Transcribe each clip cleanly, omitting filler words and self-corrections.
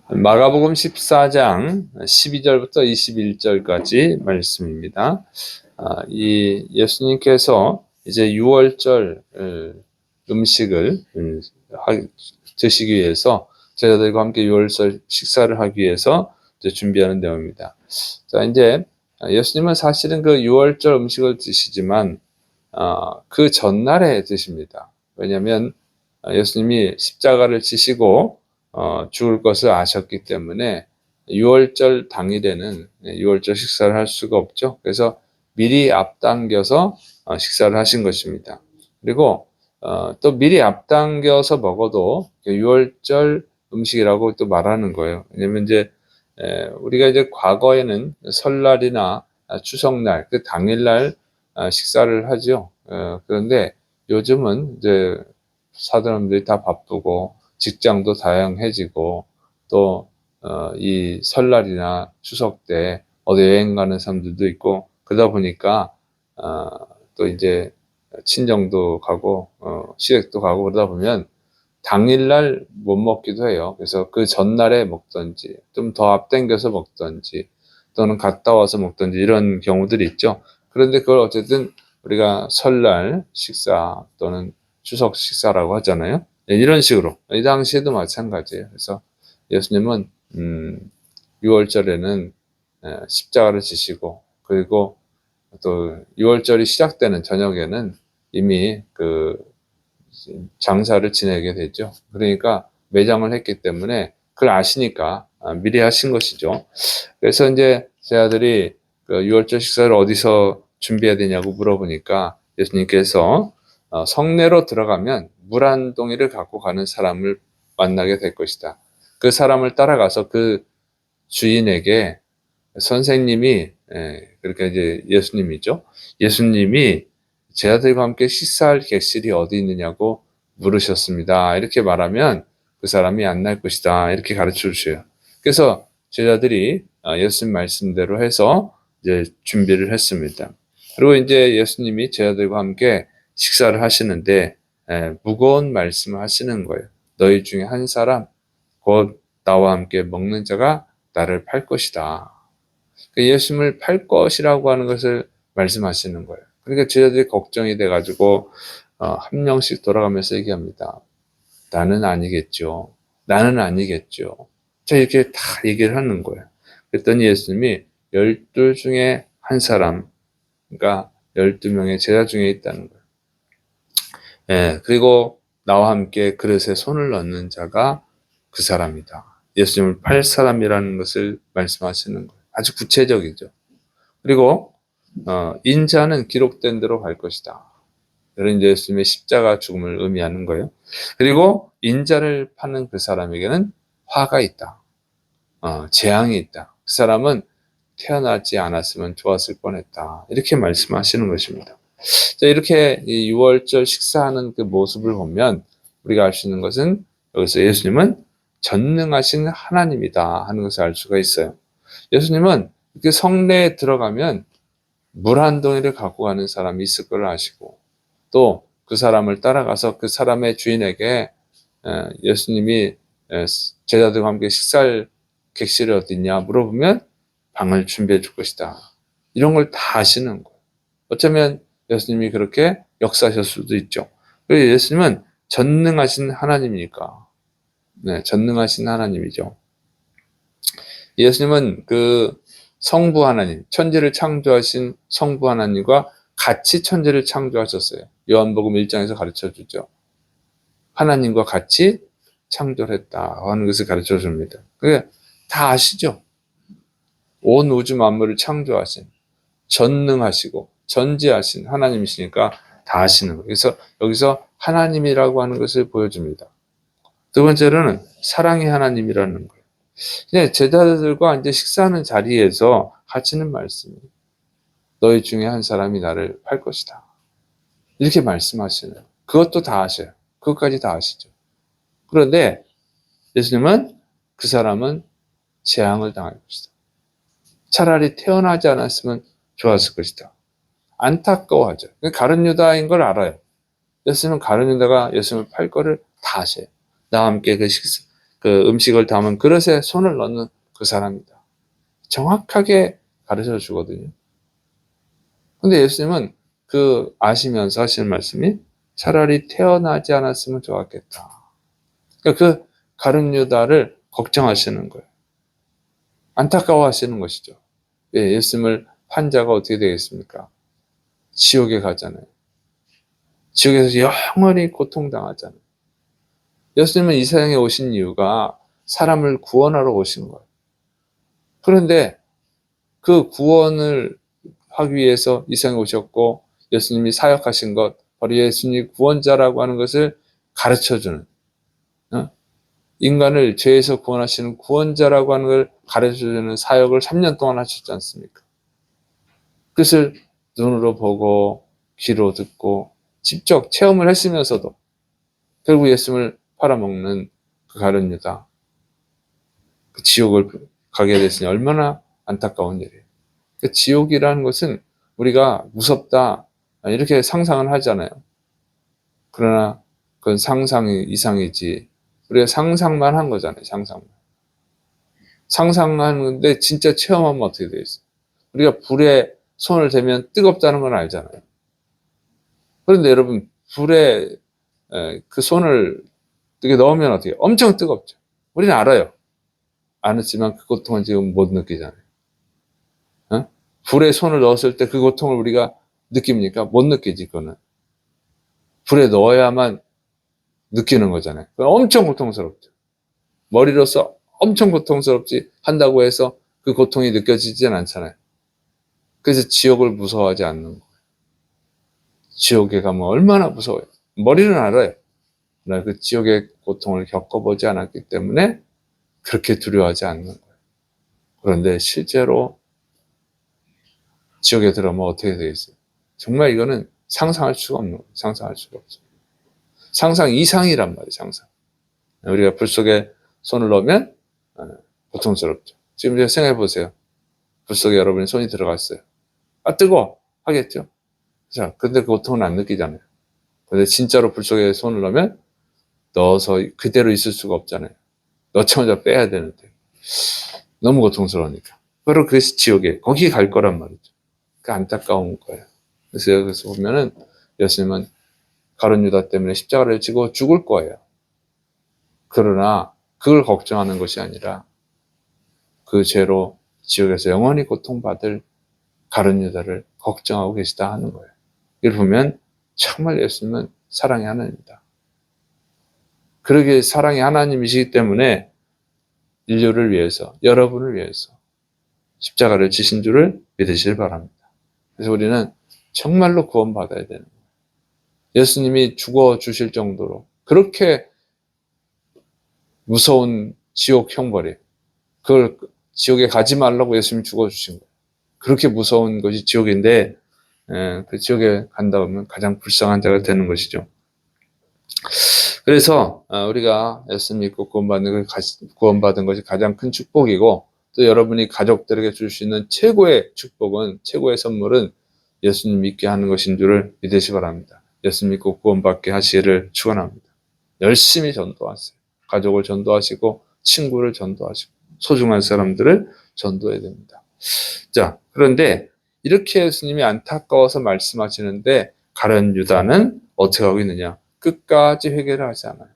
마가복음 14장 12절부터 21절까지 말씀입니다. 이 예수님께서 이제 6월절 음식을 드시기 위해서 제자들과 함께 6월절 식사를 하기 위해서 이제 준비하는 내용입니다. 자, 이제 예수님은 사실은 그 6월절 음식을 드시지만 그 전날에 드십니다. 왜냐하면 예수님이 십자가를 지시고 죽을 것을 아셨기 때문에 6월절 당일에는 6월절 식사를 할 수가 없죠. 그래서 미리 앞당겨서 식사를 하신 것입니다. 그리고 또 미리 앞당겨서 먹어도 6월절 음식이라고 또 말하는 거예요. 왜냐면 이제 우리가 이제 과거에는 설날이나 추석날 그 당일날 식사를 하죠. 그런데 요즘은 이제 사람들이 다 바쁘고 직장도 다양해지고 또 이 설날이나 추석 때 어디 여행 가는 사람들도 있고 그러다 보니까 또 이제 친정도 가고 시댁도 가고 그러다 보면 당일날 못 먹기도 해요. 그래서 그 전날에 먹던지 좀 더 앞당겨서 먹던지 또는 갔다 와서 먹던지 이런 경우들이 있죠. 그런데 그걸 어쨌든 우리가 설날 식사 또는 추석 식사라고 하잖아요. 이런 식으로 이 당시에도 마찬가지예요. 그래서 예수님은 6월절에는 십자가를 지시고 그리고 또 6월절이 시작되는 저녁에는 이미 그 장사를 지내게 되죠. 그러니까 매장을 했기 때문에 그걸 아시니까 미리 하신 것이죠. 그래서 이제 제 아들이 그 6월절 식사를 어디서 준비해야 되냐고 물어보니까 예수님께서 성내로 들어가면 물 한 동이를 갖고 가는 사람을 만나게 될 것이다. 그 사람을 따라가서 그 주인에게 선생님이 그러니까 이제 예수님이죠. 예수님이 제 아들과 함께 식사할 객실이 어디 있느냐고 물으셨습니다. 이렇게 말하면 그 사람이 안 날 것이다. 이렇게 가르쳐 주셔요. 그래서 제자들이 예수님 말씀대로 해서 이제 준비를 했습니다. 그리고 이제 예수님이 제자들과 함께 식사를 하시는데 무거운 말씀을 하시는 거예요. 너희 중에 한 사람 곧 나와 함께 먹는 자가 나를 팔 것이다. 예수님을 팔 것이라고 하는 것을 말씀하시는 거예요. 그러니까 제자들이 걱정이 돼가지고 한 명씩 돌아가면서 얘기합니다. 나는 아니겠죠. 나는 아니겠죠. 자, 이렇게 다 얘기를 하는 거예요. 그랬더니 예수님이 12 중에 한 사람, 그러니까 12명의 제자 중에 있다는 거예요. 그리고 나와 함께 그릇에 손을 넣는 자가 그 사람이다. 예수님을 팔 사람이라는 것을 말씀하시는 거예요. 아주 구체적이죠. 그리고 인자는 기록된 대로 갈 것이다. 이런 예수님의 십자가 죽음을 의미하는 거예요. 그리고 인자를 파는 그 사람에게는 화가 있다. 재앙이 있다. 그 사람은 태어나지 않았으면 좋았을 뻔했다. 이렇게 말씀하시는 것입니다. 자, 이렇게 6월절 식사하는 그 모습을 보면 우리가 알 수 있는 것은 여기서 예수님은 전능하신 하나님이다 하는 것을 알 수가 있어요. 예수님은 이렇게 성내에 들어가면 물 한 동이를 갖고 가는 사람이 있을 걸 아시고 또 그 사람을 따라가서 그 사람의 주인에게 예수님이 제자들과 함께 식사할 객실이 어디 있냐 물어보면 방을 준비해 줄 것이다. 이런 걸 다 아시는 거예요. 어쩌면 예수님이 그렇게 역사하실 수도 있죠. 그리고 예수님은 전능하신 하나님이니까. 네, 전능하신 하나님이죠. 예수님은 그 성부 하나님, 천지를 창조하신 성부 하나님과 같이 천지를 창조하셨어요. 요한복음 1장에서 가르쳐 주죠. 하나님과 같이 창조를 했다 하는 것을 가르쳐 줍니다. 그게 다 아시죠? 온 우주 만물을 창조하신, 전능하시고 전지하신 하나님이시니까 다 아시는 거예요. 그래서 여기서 하나님이라고 하는 것을 보여줍니다. 두 번째로는 사랑의 하나님이라는 거예요. 제자들과 이제 식사하는 자리에서 하시는 말씀이 너희 중에 한 사람이 나를 팔 것이다. 이렇게 말씀하시는 그것도 다 아셔요. 그것까지 다 아시죠. 그런데 예수님은 그 사람은 재앙을 당할 것이다. 차라리 태어나지 않았으면 좋았을 것이다. 안타까워하죠. 가룟 유다인 걸 알아요. 예수님은 가룟 유다가 예수님을 팔 거를 다 아셔요. 나와 함께 그 식사, 그 음식을 담은 그릇에 손을 넣는 그 사람이다. 정확하게 가르쳐 주거든요. 근데 예수님은 그 아시면서 하시는 말씀이 차라리 태어나지 않았으면 좋았겠다. 그러니까 그 가룟 유다를 걱정하시는 거예요. 안타까워하시는 것이죠. 예, 예수님을 판 자가 어떻게 되겠습니까? 지옥에 가잖아요. 지옥에서 영원히 고통당하잖아요. 예수님은 이 세상에 오신 이유가 사람을 구원하러 오신 거예요. 그런데 그 구원을 하기 위해서 이 세상에 오셨고 예수님이 사역하신 것, 바로 예수님이 구원자라고 하는 것을 가르쳐주는, 인간을 죄에서 구원하시는 구원자라고 하는 걸 가르쳐주는 사역을 3년 동안 하셨지 않습니까? 그것을 눈으로 보고 귀로 듣고 직접 체험을 했으면서도 결국 예수님을 팔아먹는 그 가룟 유다, 그 지옥을 가게 됐으니 얼마나 안타까운 일이에요. 그 지옥이라는 것은 우리가 무섭다 이렇게 상상을 하잖아요. 그러나 그건 상상이 이상이지. 우리가 상상만 한 거잖아요. 상상하는데 진짜 체험하면 어떻게 되겠어요? 우리가 불에 손을 대면 뜨겁다는 건 알잖아요. 그런데 여러분 불에 그 손을 이렇게 넣으면 어떻게 엄청 뜨겁죠. 우리는 알아요. 알았지만 그 고통은 지금 못 느끼잖아요. 불에 손을 넣었을 때 그 고통을 우리가 느낍니까? 못 느끼지. 그거는 불에 넣어야만 느끼는 거잖아요. 엄청 고통스럽죠. 머리로서 엄청 고통스럽지 한다고 해서 그 고통이 느껴지진 않잖아요. 그래서 지옥을 무서워하지 않는 거예요. 지옥에 가면 얼마나 무서워요. 머리는 알아요. 그러나 그 지옥의 고통을 겪어보지 않았기 때문에 그렇게 두려워하지 않는 거예요. 그런데 실제로 지옥에 들어가면 어떻게 되겠어요? 정말 이거는 상상할 수가 없는 거예요. 상상할 수가 없어요. 상상 이상이란 말이에요. 상상. 우리가 불 속에 손을 넣으면 고통스럽죠. 지금 생각해 보세요. 불 속에 여러분의 손이 들어갔어요. 아, 뜨거워! 하겠죠? 자, 근데 그 고통은 안 느끼잖아요. 근데 진짜로 불 속에 손을 넣으면 넣어서 그대로 있을 수가 없잖아요. 넣자마자 빼야 되는데. 너무 고통스러우니까. 바로 그것이 지옥에, 거기 갈 거란 말이죠. 그 안타까운 거예요. 그래서 여기서 보면은 예수님은 가룟 유다 때문에 십자가를 지고 죽을 거예요. 그러나 그걸 걱정하는 것이 아니라 그 죄로 지옥에서 영원히 고통받을 가룟 유다를 걱정하고 계시다 하는 거예요. 이걸 보면 정말 예수님은 사랑의 하나님이다. 그러게 사랑의 하나님이시기 때문에 인류를 위해서, 여러분을 위해서 십자가를 지신 줄을 믿으시길 바랍니다. 그래서 우리는 정말로 구원받아야 되는 거예요. 예수님이 죽어주실 정도로 그렇게 무서운 지옥 형벌이, 그걸 지옥에 가지 말라고 예수님이 죽어주신 거예요. 그렇게 무서운 것이 지옥인데 그 지옥에 간다 하면 가장 불쌍한 자가 되는 것이죠. 그래서 우리가 예수 믿고 구원받은 것이 가장 큰 축복이고, 또 여러분이 가족들에게 줄 수 있는 최고의 축복은, 최고의 선물은 예수님 믿게 하는 것인 줄을 믿으시기 바랍니다. 예수 믿고 구원받게 하시기를 축원합니다. 열심히 전도하세요. 가족을 전도하시고 친구를 전도하시고 소중한 사람들을 전도해야 됩니다. 자, 그런데 이렇게 예수님이 안타까워서 말씀하시는데 가룟 유다는 어떻게 하고 있느냐? 끝까지 회개를 하지 않아요.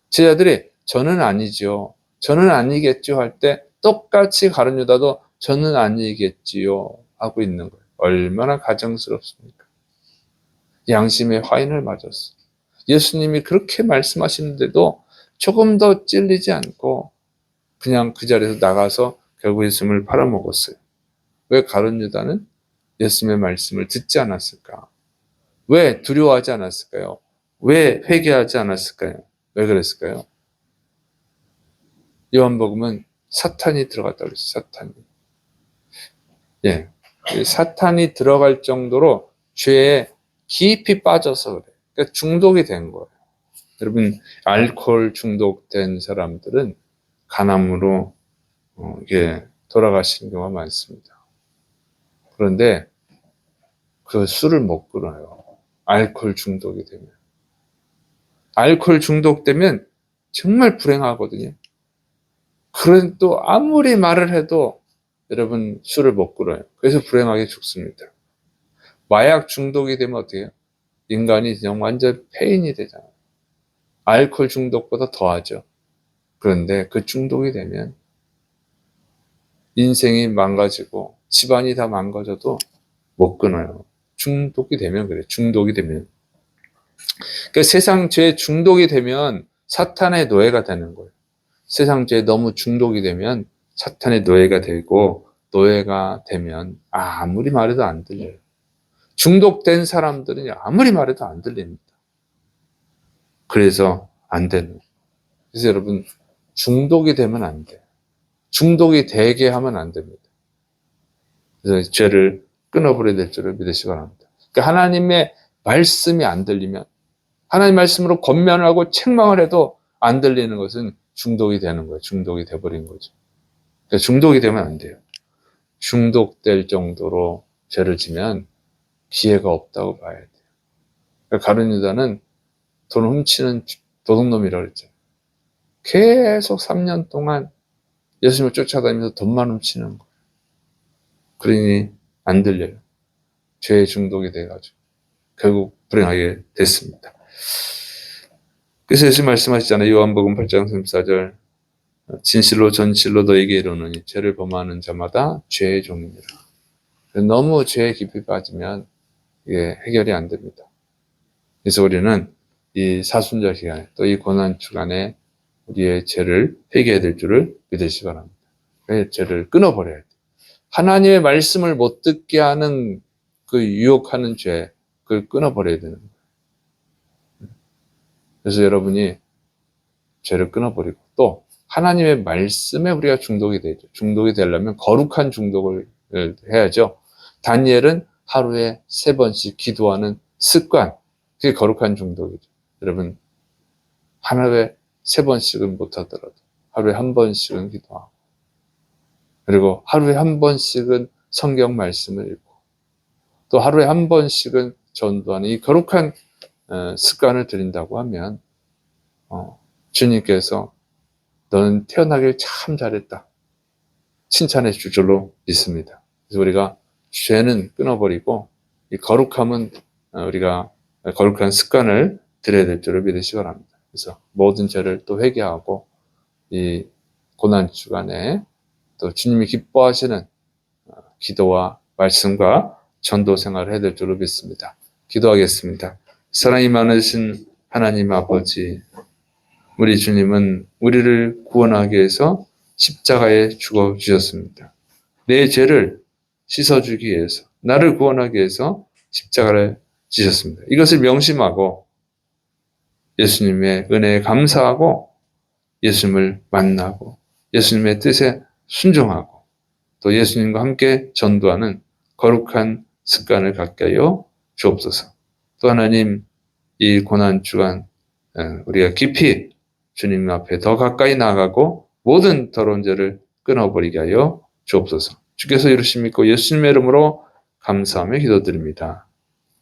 제자들이 저는 아니죠, 저는 아니겠죠 할 때 똑같이 가룟 유다도 저는 아니겠지요 하고 있는 거예요. 얼마나 가정스럽습니까? 양심의 화인을 맞았어. 예수님이 그렇게 말씀하시는데도 조금 더 찔리지 않고 그냥 그 자리에서 나가서 결국 예수님을 팔아먹었어요. 왜 가룟 유다는 예수님의 말씀을 듣지 않았을까? 왜 두려워하지 않았을까요? 왜 회개하지 않았을까요? 왜 그랬을까요? 요한복음은 사탄이 들어갔다고 그랬어요. 사탄이. 예. 사탄이 들어갈 정도로 죄에 깊이 빠져서 그래요. 그러니까 중독이 된 거예요. 여러분, 알코올 중독된 사람들은 간암으로 이게 돌아가시는 경우가 많습니다. 그런데 그 술을 못 끊어요. 알코올 중독이 되면. 알코올 중독되면 정말 불행하거든요. 그런 또 아무리 말을 해도 여러분 술을 못 끊어요. 그래서 불행하게 죽습니다. 마약 중독이 되면 어떻게 해요? 인간이 그냥 완전 폐인이 되잖아요. 알코올 중독보다 더하죠. 그런데 그 중독이 되면 인생이 망가지고 집안이 다 망가져도 못 끊어요. 중독이 되면 그래. 중독이 되면. 그러니까 세상 죄에 중독이 되면 사탄의 노예가 되는 거예요. 세상 죄에 너무 중독이 되면 사탄의 노예가 되고, 노예가 되면 아무리 말해도 안 들려요. 중독된 사람들은 아무리 말해도 안 들립니다. 그래서 안 되는 거예요. 그래서 여러분, 중독이 되면 안 돼요. 중독이 되게 하면 안 됩니다. 그래서 죄를 끊어버려야 될 줄을 믿으시기 바랍니다. 그러니까 하나님의 말씀이 안 들리면, 하나님 말씀으로 권면을 하고 책망을 해도 안 들리는 것은 중독이 되는 거예요. 중독이 돼버린 거죠. 그러니까 중독이 되면 안 돼요. 중독될 정도로 죄를 지면 기회가 없다고 봐야 돼요. 그러니까 가룟 유다는 돈 훔치는 도둑놈이라고 그랬죠. 계속 3년 동안 예수님을 쫓아다니면서 돈만 훔치는 거예요. 그러니 안 들려요. 죄에 중독이 돼가지고 결국 불행하게 됐습니다. 그래서 예수님 말씀하시잖아요. 요한복음 8장 34절, 진실로 전실로 너에게 이르노니 죄를 범하는 자마다 죄의 종이니라. 너무 죄에 깊이 빠지면 이게 해결이 안 됩니다. 그래서 우리는 이 사순절 기간에 또 이 고난 주간에 우리의 죄를 회개해야 될 줄을 믿으시기 바랍니다. 죄를 끊어버려야 돼요. 하나님의 말씀을 못 듣게 하는 그 유혹하는 죄, 그걸 끊어버려야 되는 거예요. 그래서 여러분이 죄를 끊어버리고 또 하나님의 말씀에 우리가 중독이 되죠. 중독이 되려면 거룩한 중독을 해야죠. 다니엘은 하루에 3번씩 기도하는 습관, 그게 거룩한 중독이죠. 여러분, 하루에 3번씩은 못하더라도 하루에 1번씩은 기도하고, 그리고 하루에 1번씩은 성경 말씀을 읽고, 또 하루에 1번씩은 전도하는 이 거룩한 습관을 들인다고 하면 주님께서 너는 태어나길 참 잘했다 칭찬해 줄 줄로 믿습니다. 그래서 우리가 죄는 끊어버리고 이 거룩함은 우리가 거룩한 습관을 들여야 될 줄을 믿으시기 바랍니다. 그래서 모든 죄를 또 회개하고 이 고난 주간에 또 주님이 기뻐하시는 기도와 말씀과 전도 생활을 해야 될 줄로 믿습니다. 기도하겠습니다. 사랑이 많으신 하나님 아버지, 우리 주님은 우리를 구원하기 위해서 십자가에 죽어주셨습니다. 내 죄를 씻어주기 위해서, 나를 구원하기 위해서 십자가를 지셨습니다. 이것을 명심하고 예수님의 은혜에 감사하고 예수님을 만나고 예수님의 뜻에 순종하고 또 예수님과 함께 전도하는 거룩한 습관을 갖게 하여 주옵소서. 또 하나님, 이 고난 주간 우리가 깊이 주님 앞에 더 가까이 나아가고 모든 더러운 죄를 끊어버리게 하여 주옵소서. 주께서 이루심 믿고 예수님의 이름으로 감사하며 기도드립니다.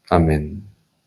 아멘.